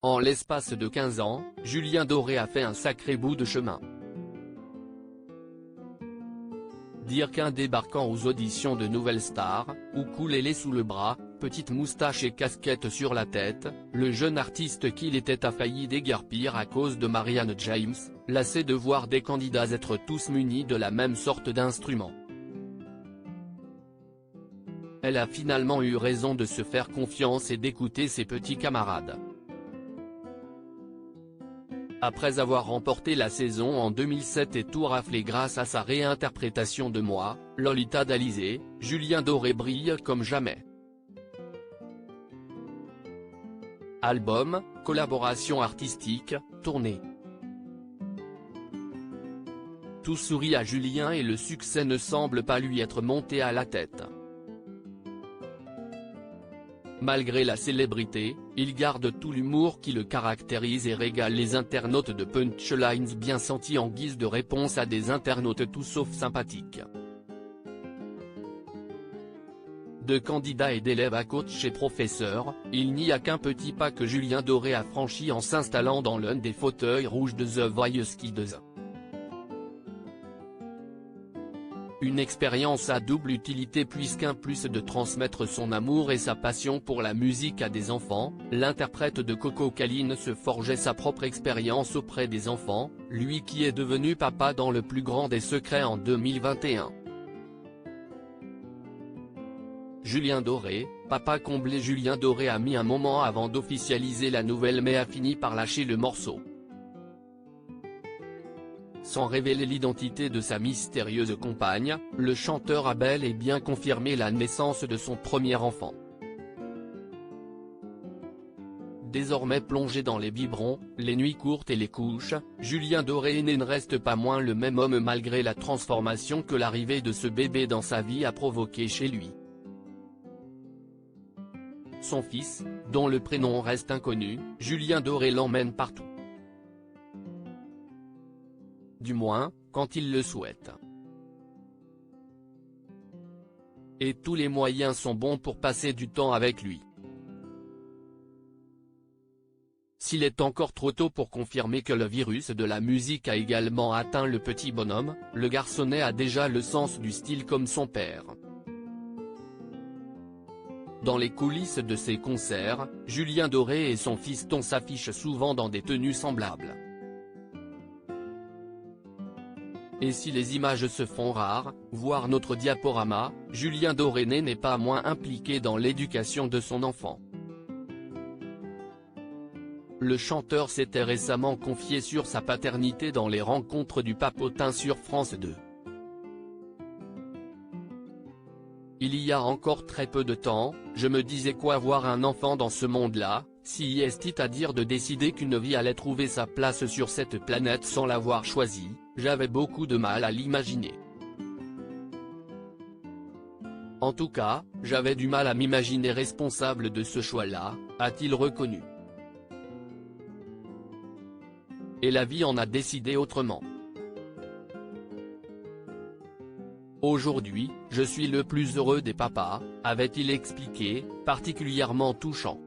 En l'espace de 15 ans, Julien Doré a fait un sacré bout de chemin. Dire qu'un débarquant aux auditions de Nouvelle Star, ukulélé sous le bras, petite moustache et casquette sur la tête, le jeune artiste qu'il était a failli déguerpir à cause de Marianne James, lassé de voir des candidats être tous munis de la même sorte d'instrument. Elle a finalement eu raison de se faire confiance et d'écouter ses petits camarades. Après avoir remporté la saison en 2007 et tout raflé grâce à sa réinterprétation de Moi, Lolita d'Alizée, Julien Doré brille comme jamais. Album, collaboration artistique, tournée. Tout sourit à Julien et le succès ne semble pas lui être monté à la tête. Malgré la célébrité, il garde tout l'humour qui le caractérise et régale les internautes de punchlines bien senties en guise de réponse à des internautes tout sauf sympathiques. De candidats et d'élèves à coach et professeurs, il n'y a qu'un petit pas que Julien Doré a franchi en s'installant dans l'un des fauteuils rouges de The Voice Kids. Une expérience à double utilité puisqu'en plus de transmettre son amour et sa passion pour la musique à des enfants, l'interprète de Coco Caline se forgeait sa propre expérience auprès des enfants, lui qui est devenu papa dans le plus grand des secrets en 2021. Julien Doré, papa comblé. Julien Doré a mis un moment avant d'officialiser la nouvelle mais a fini par lâcher le morceau. Sans révéler l'identité de sa mystérieuse compagne, le chanteur a bel et bien confirmé la naissance de son premier enfant. Désormais plongé dans les biberons, les nuits courtes et les couches, Julien Doré ne reste pas moins le même homme malgré la transformation que l'arrivée de ce bébé dans sa vie a provoqué chez lui. Son fils, dont le prénom reste inconnu, Julien Doré l'emmène partout. Du moins, quand il le souhaite. Et tous les moyens sont bons pour passer du temps avec lui. S'il est encore trop tôt pour confirmer que le virus de la musique a également atteint le petit bonhomme, le garçonnet a déjà le sens du style comme son père. Dans les coulisses de ses concerts, Julien Doré et son fiston s'affichent souvent dans des tenues semblables. Et si les images se font rares, voir notre diaporama, Julien Doré n'est pas moins impliqué dans l'éducation de son enfant. Le chanteur s'était récemment confié sur sa paternité dans les rencontres du Papotin sur France 2. Il y a encore très peu de temps, je me disais qu'avoir un enfant dans ce monde-là, si c'est-à-dire de décider qu'une vie allait trouver sa place sur cette planète sans l'avoir choisie, j'avais beaucoup de mal à l'imaginer. En tout cas, j'avais du mal à m'imaginer responsable de ce choix-là, a-t-il reconnu. Et la vie en a décidé autrement. Aujourd'hui, je suis le plus heureux des papas, avait-il expliqué, particulièrement touchant.